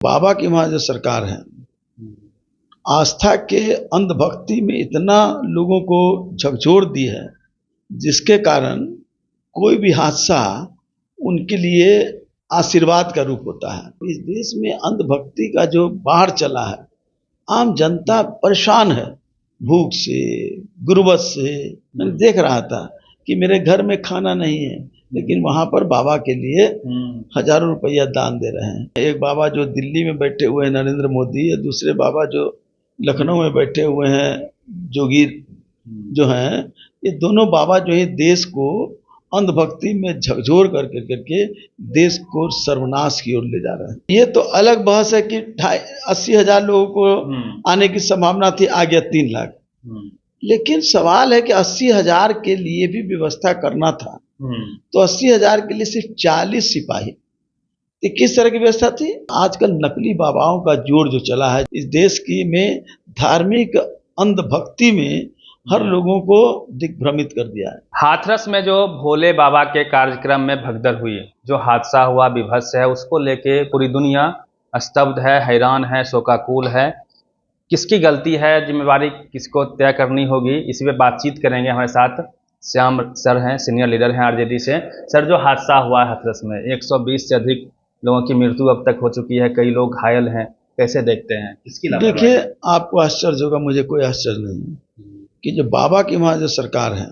बाबा की वहाँ जो सरकार है, आस्था के अंधभक्ति में इतना लोगों को झकझोर दी है, जिसके कारण कोई भी हादसा उनके लिए आशीर्वाद का रूप होता है। इस देश में अंधभक्ति का जो बाढ़ चला है, आम जनता परेशान है, भूख से, गुर्बत से। मैं देख रहा था कि मेरे घर में खाना नहीं है, लेकिन वहां पर बाबा के लिए हजारों रुपया दान दे रहे हैं। एक बाबा जो दिल्ली में बैठे हुए हैं नरेंद्र मोदी, या दूसरे बाबा जो लखनऊ में बैठे हुए हैं जोगीर जो हैं, ये दोनों बाबा जो है देश को अंधभक्ति में झकझोर करके देश को सर्वनाश की ओर ले जा रहे हैं। ये तो अलग बहस है कि 80,000 लोगों को आने की संभावना थी, आ गया 3 लाख। लेकिन सवाल है कि 80,000 के लिए भी व्यवस्था करना था, तो 80,000 के लिए सिर्फ 40 सिपाही, ये किस तरह की व्यवस्था थी? आजकल नकली बाबाओं का जोर जो चला है इस देश की में, धार्मिक अंधभक्ति में हर लोगों को दिग्भ्रमित कर दिया है। हाथरस में जो भोले बाबा के कार्यक्रम में भगदड़ हुई, जो हादसा हुआ विभत्स है, उसको लेके पूरी दुनिया स्तब्ध है, हैरान है, शोकाकुल है। किसकी गलती है, जिम्मेवारी किसको तय करनी होगी, इसी पे बातचीत करेंगे। हमारे साथ श्याम सर हैं, सीनियर लीडर हैं आरजेडी से। सर, जो हादसा हुआ है हाथरस में, 120 से अधिक लोगों की मृत्यु अब तक हो चुकी है, कई लोग घायल हैं, कैसे देखते हैं, किसकी लापरवाही? देखिए, आपको आश्चर्य होगा, मुझे कोई आश्चर्य नहीं कि जो बाबा की वहाँ जो सरकार है,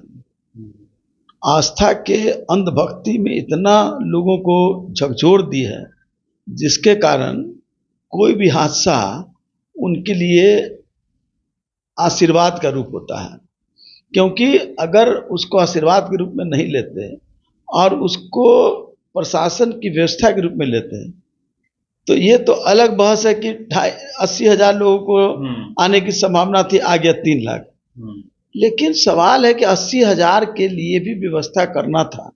आस्था के अंधभक्ति में इतना लोगों को झकझोर दी है, जिसके कारण कोई भी हादसा उनके लिए आशीर्वाद का रूप होता है। क्योंकि अगर उसको आशीर्वाद के रूप में नहीं लेते और उसको प्रशासन की व्यवस्था के रूप में लेते हैं, तो ये तो अलग बहस है कि 80,000 लोगों को आने की संभावना थी, आ गया 3 लाख। लेकिन सवाल है कि 80,000 के लिए भी व्यवस्था करना था,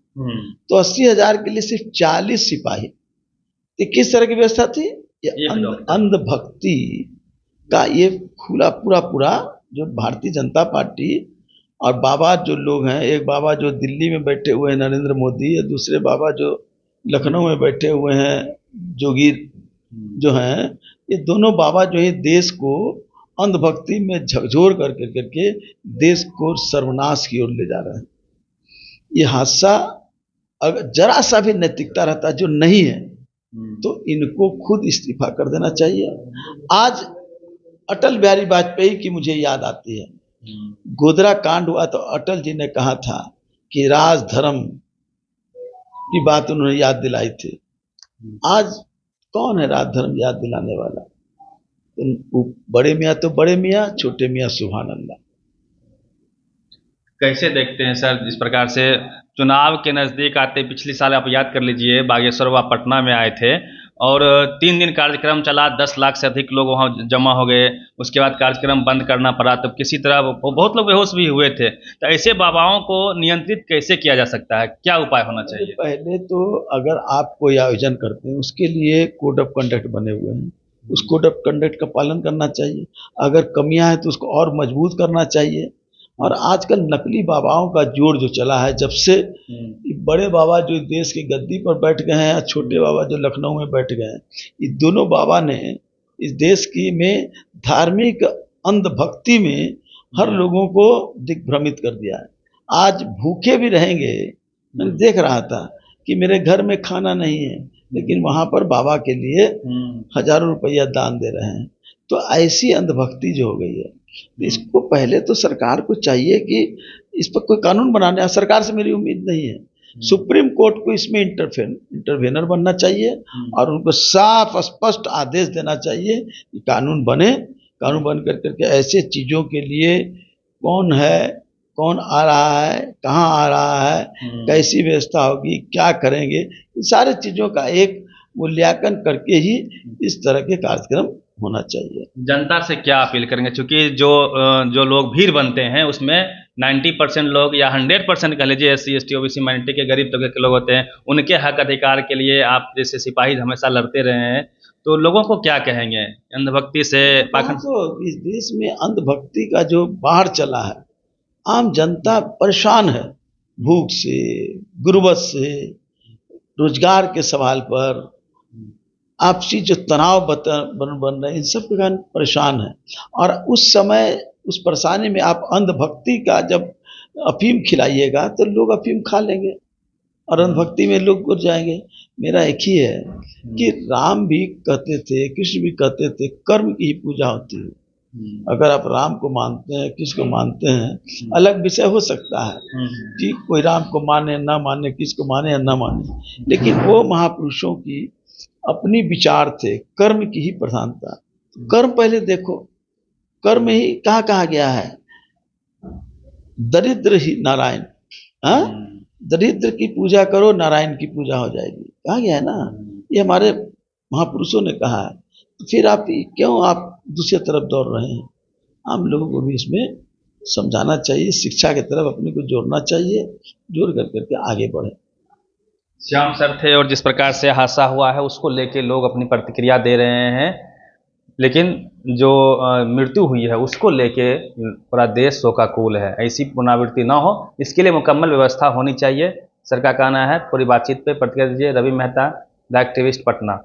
तो 80,000 के लिए सिर्फ 40 सिपाही, ये किस तरह की व्यवस्था थी? ये अंधभक्ति का ये पूरा जो भारतीय जनता पार्टी और बाबा जो लोग हैं, एक बाबा जो दिल्ली में बैठे हुए हैं नरेंद्र मोदी, या दूसरे बाबा जो लखनऊ में बैठे हुए हैं जोगीर जो हैं, ये दोनों बाबा जो है देश को अंधभक्ति में झकझोर करके देश को सर्वनाश की ओर ले जा रहे हैं। ये हादसा अगर जरा सा भी नैतिकता रहता जो नहीं है, तो इनको खुद इस्तीफा कर देना चाहिए। आज अटल बिहारी वाजपेयी की मुझे याद आती है। गोधरा कांड हुआ तो अटल जी ने कहा था कि राज धर्म की बात उन्होंने याद दिलाई थी। आज कौन है राज धर्म याद दिलाने वाला? बड़े मियाँ तो बड़े मियाँ, छोटे मियाँ सुभानअल्लाह। कैसे देखते हैं सर, जिस प्रकार से चुनाव के नज़दीक आते, पिछले साल आप याद कर लीजिए, बागेश्वर व पटना में आए थे और 3 दिन कार्यक्रम चला, 10 लाख से अधिक लोग वहाँ जमा हो गए। उसके बाद कार्यक्रम बंद करना पड़ा, तब किसी तरह बहुत लोग बेहोश भी हुए थे। तो ऐसे बाबाओं को नियंत्रित कैसे किया जा सकता है, क्या उपाय होना चाहिए? पहले तो अगर आप कोई आयोजन करते हैं, उसके लिए कोड ऑफ कंडक्ट बने हुए हैं, उस कोड ऑफ कंडक्ट का पालन करना चाहिए। अगर कमियां हैं तो उसको और मजबूत करना चाहिए। और आजकल नकली बाबाओं का जोर जो चला है, जब से बड़े बाबा जो देश की गद्दी पर बैठ गए हैं, छोटे बाबा जो लखनऊ में बैठ गए हैं, ये दोनों बाबा ने इस देश की में धार्मिक अंधभक्ति में हर लोगों को दिग्भ्रमित कर दिया है। आज भूखे भी रहेंगे। मैं देख रहा था कि मेरे घर में खाना नहीं है, लेकिन वहां पर बाबा के लिए हजारों रुपया दान दे रहे हैं। तो ऐसी अंधभक्ति जो हो गई है, इसको पहले तो सरकार को चाहिए कि इस पर कोई कानून बनाने। सरकार से मेरी उम्मीद नहीं है, सुप्रीम कोर्ट को इसमें इंटरवेनर बनना चाहिए और उनको साफ स्पष्ट आदेश देना चाहिए कि कानून बने। कानून बन करके ऐसे चीजों के लिए कौन है, कौन आ रहा है, कहाँ आ रहा है, कैसी व्यवस्था होगी, क्या करेंगे, इन सारी चीजों का एक मूल्यांकन करके ही इस तरह के कार्यक्रम होना चाहिए। जनता से क्या अपील करेंगे, क्योंकि जो लोग भीड़ बनते हैं उसमें 90% लोग या 100% कह लीजिए SC ST OBC माइनॉरिटी के गरीब तबके के लोग होते हैं। उनके हक अधिकार के लिए आप जैसे सिपाही हमेशा लड़ते रहे हैं, तो लोगों को क्या कहेंगे अंधभक्ति से? तो इस देश में अंधभक्ति का जो बाढ़ चला है, आम जनता परेशान है, भूख से, गुर्बत से, रोजगार के सवाल पर। आपसी जो तनाव बन रहे हैं, इन सब के कारण परेशान है। और उस समय उस परेशानी में आप अंधभक्ति का जब अफीम खिलाइएगा तो लोग अफीम खा लेंगे और अंधभक्ति में लोग गिर जाएंगे। मेरा एक ही है कि राम भी कहते थे, कृष्ण भी कहते थे, कर्म की ही पूजा होती है। अगर आप राम को मानते हैं, कृष्ण को मानते हैं, अलग विषय हो सकता है कि कोई राम को माने ना माने, कृष्ण को माने या ना माने, लेकिन वो महापुरुषों की अपनी विचार थे, कर्म की ही प्रधानता। कर्म पहले देखो, कर्म ही कहाँ कहा गया है, दरिद्र ही नारायण, हाँ, दरिद्र की पूजा करो नारायण की पूजा हो जाएगी, कहा गया है ना, ये हमारे महापुरुषों ने कहा है। तो फिर आप क्यों आप दूसरी तरफ दौड़ रहे हैं? हम लोगों को भी इसमें समझाना चाहिए, शिक्षा की तरफ अपने को जोड़ना चाहिए, जोड़ करके आगे बढ़े। श्याम सर थे और जिस प्रकार से हादसा हुआ है उसको लेके लोग अपनी प्रतिक्रिया दे रहे हैं, लेकिन जो मृत्यु हुई है उसको लेके पूरा देश शोकाकुल है। ऐसी पुनरावृत्ति ना हो, इसके लिए मुकम्मल व्यवस्था होनी चाहिए। सर का कहना है। पूरी बातचीत पे प्रतिक्रिया दीजिए। Ravi Mehta, the activist, Patna.